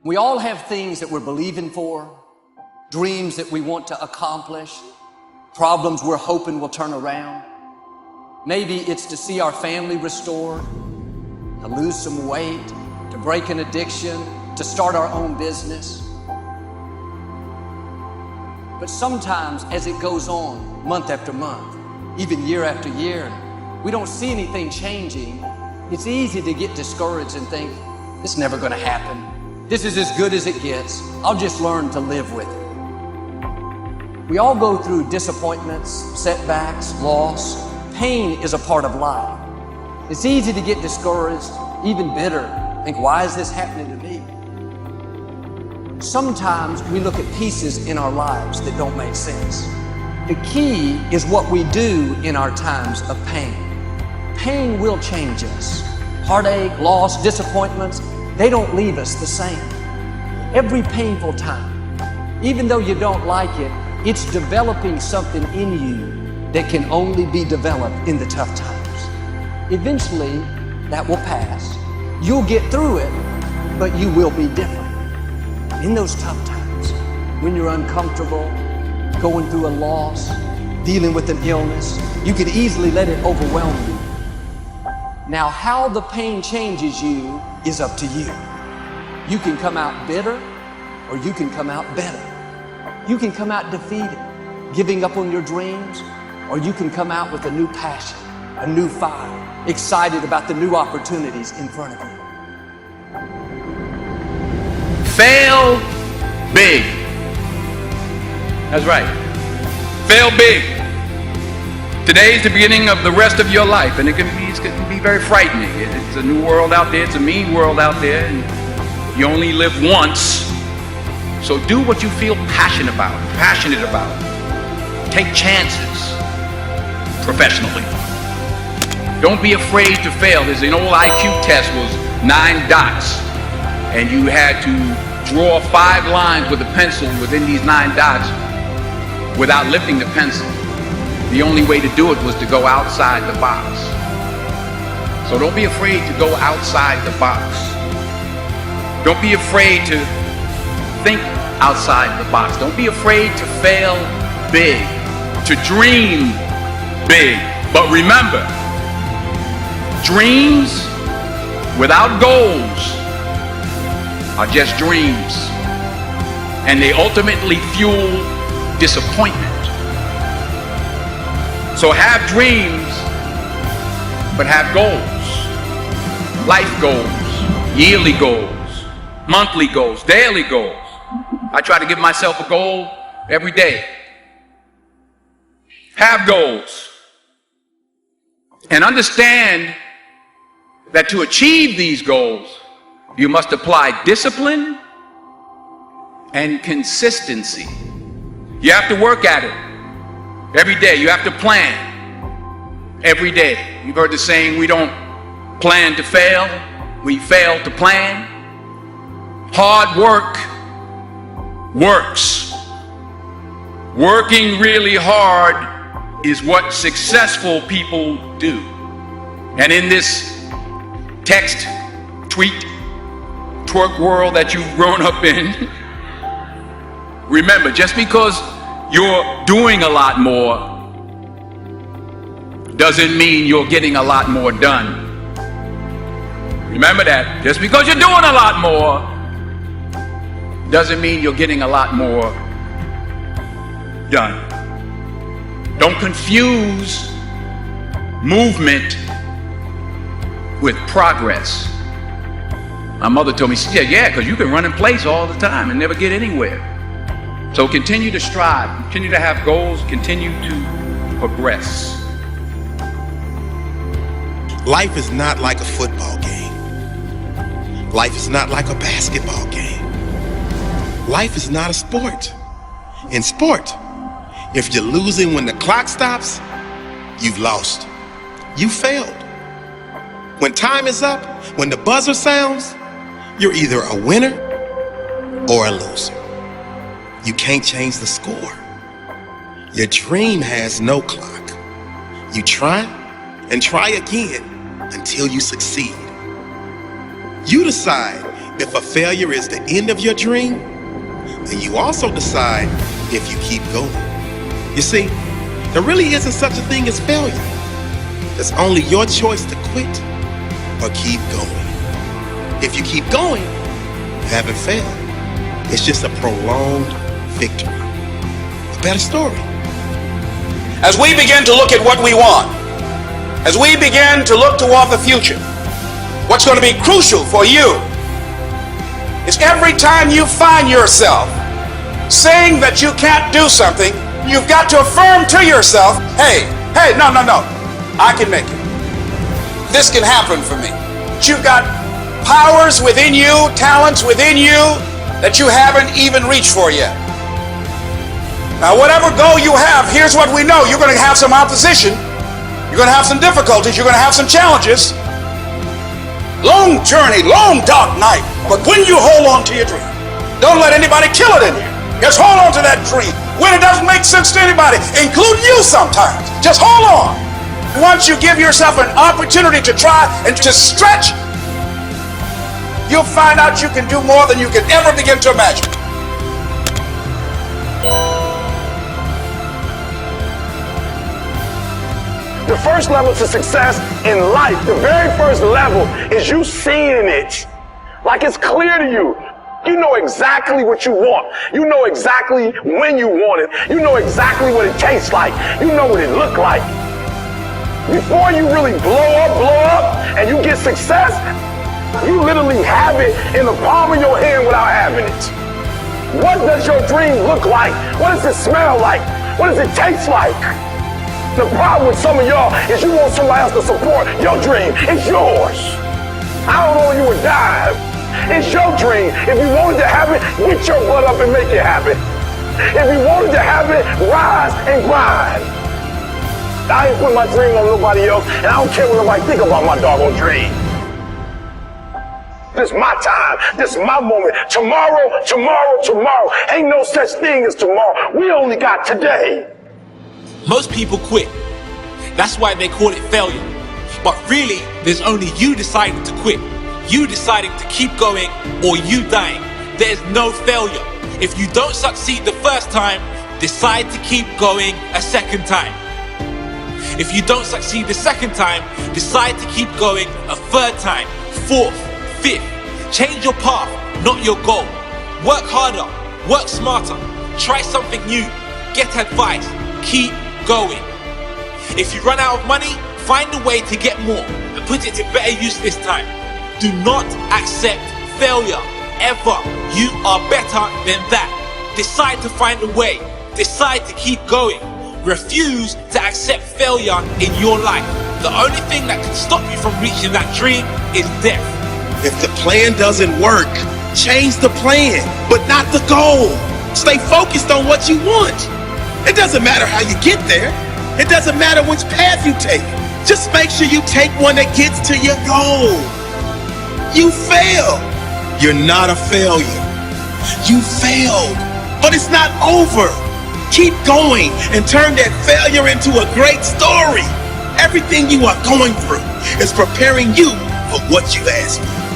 We all have things that we're believing for, dreams that we want to accomplish, problems we're hoping will turn around. Maybe it's to see our family restored, to lose some weight, to break an addiction, to start our own business. But sometimes as it goes on, month after month, even year after year, we don't see anything changing. It's easy to get discouraged and think, it's never gonna happen. This is as good as it gets. I'll just learn to live with it. We all go through disappointments, setbacks, loss. Pain is a part of life. It's easy to get discouraged, even bitter. Think, why is this happening to me? Sometimes we look at pieces in our lives that don't make sense. The key is what we do in our times of pain. Pain will change us. Heartache, loss, disappointments, they don't leave us the same. Every painful time, even though you don't like it, it's developing something in you that can only be developed in the tough times. Eventually, that will pass. You'll get through it, but you will be different. In those tough times, when you're uncomfortable, going through a loss, dealing with an illness, you could easily let it overwhelm you. Now, how the pain changes you is up to you. You can come out bitter, or you can come out better. You can come out defeated, giving up on your dreams, or you can come out with a new passion, a new fire, excited about the new opportunities in front of you. Fail big. That's right. Fail big. Today's the beginning of the rest of your life, and it can be very frightening. It's a new world out there. It's a mean world out there, and you only live once. So do what you feel passionate about. Take chances professionally. Don't be afraid to fail. There's an old IQ test, was 9 dots, and you had to draw 5 lines with a pencil within these 9 dots without lifting the pencil. The only way to do it was to go outside the box. So don't be afraid to go outside the box. Don't be afraid to think outside the box. Don't be afraid to fail big, to dream big. But remember, dreams without goals are just dreams, and they ultimately fuel disappointment. So have dreams, but have goals. Life goals, yearly goals, monthly goals, daily goals. I try to give myself a goal every day. Have goals. And understand that to achieve these goals, you must apply discipline and consistency. You have to work at it every day. You have to plan every day. You've heard the saying, we don't plan to fail, we fail to plan. Hard work works. Working really hard is what successful people do. And in this text, tweet, twerk world that you've grown up in, remember, just because you're doing a lot more doesn't mean you're getting a lot more done. Remember that. Just because you're doing a lot more doesn't mean you're getting a lot more done. Don't confuse movement with progress. My mother told me, she said, yeah, because you can run in place all the time and never get anywhere. So continue to strive, continue to have goals, continue to progress. Life is not like a football game. Life is not like a basketball game. Life is not a sport. In sport, if you're losing when the clock stops, you've lost. You failed. When time is up, when the buzzer sounds, you're either a winner or a loser. You can't change the score. Your dream has no clock. You try and try again until you succeed. You decide If a failure is the end of your dream, then you also decide if you keep going. You see, there really isn't such a thing as failure. It's only your choice to quit or keep going. If you keep going, you haven't failed. It's just a prolonged victory. A better story. As we begin to look at what we want, as we begin to look toward the future, what's going to be crucial for you is every time you find yourself saying that you can't do something, you've got to affirm to yourself, hey, no, I can make it. This can happen for me. You've got powers within you, talents within you that you haven't even reached for yet. Now, whatever goal you have, here's what we know. You're going to have some opposition. You're going to have some difficulties. You're going to have some challenges. Long journey, long dark night. But when you hold on to your dream, don't let anybody kill it in you. Just hold on to that dream. When it doesn't make sense to anybody, including you sometimes, just hold on. Once you give yourself an opportunity to try and to stretch, you'll find out you can do more than you can ever begin to imagine. The first level to success in life, the very first level, is you seeing it. Like it's clear to you. You know exactly what you want. You know exactly when you want it. You know exactly what it tastes like. You know what it looks like. Before you really blow up, and you get success, you literally have it in the palm of your hand without having it. What does your dream look like? What does it smell like? What does it taste like? The problem with some of y'all is you want somebody else to support your dream. It's yours. I don't owe you a dime. It's your dream. If you wanted to have it, get your butt up and make it happen. If you wanted to have it, rise and grind. I ain't putting my dream on nobody else, and I don't care what nobody think about my doggone dream. This is my time. This is my moment. Tomorrow. Ain't no such thing as tomorrow. We only got today. Most people quit. That's why they call it failure. But really, there's only you deciding to quit. You deciding to keep going or you dying. There's no failure. If you don't succeed the first time, decide to keep going a second time. If you don't succeed the second time, decide to keep going a third time, fourth, fifth. Change your path, not your goal. Work harder, work smarter, try something new, get advice, keep going. If you run out of money, find a way to get more and put it to better use this time. Do not accept failure, ever. You are better than that. Decide to find a way. Decide to keep going. Refuse to accept failure in your life. The only thing that can stop you from reaching that dream is death. If the plan doesn't work, change the plan, but not the goal. Stay focused on what you want. It doesn't matter how you get there. It doesn't matter which path you take. Just make sure you take one that gets to your goal. You failed. You're not a failure. You failed, but it's not over. Keep going and turn that failure into a great story. Everything you are going through is preparing you for what you asked for.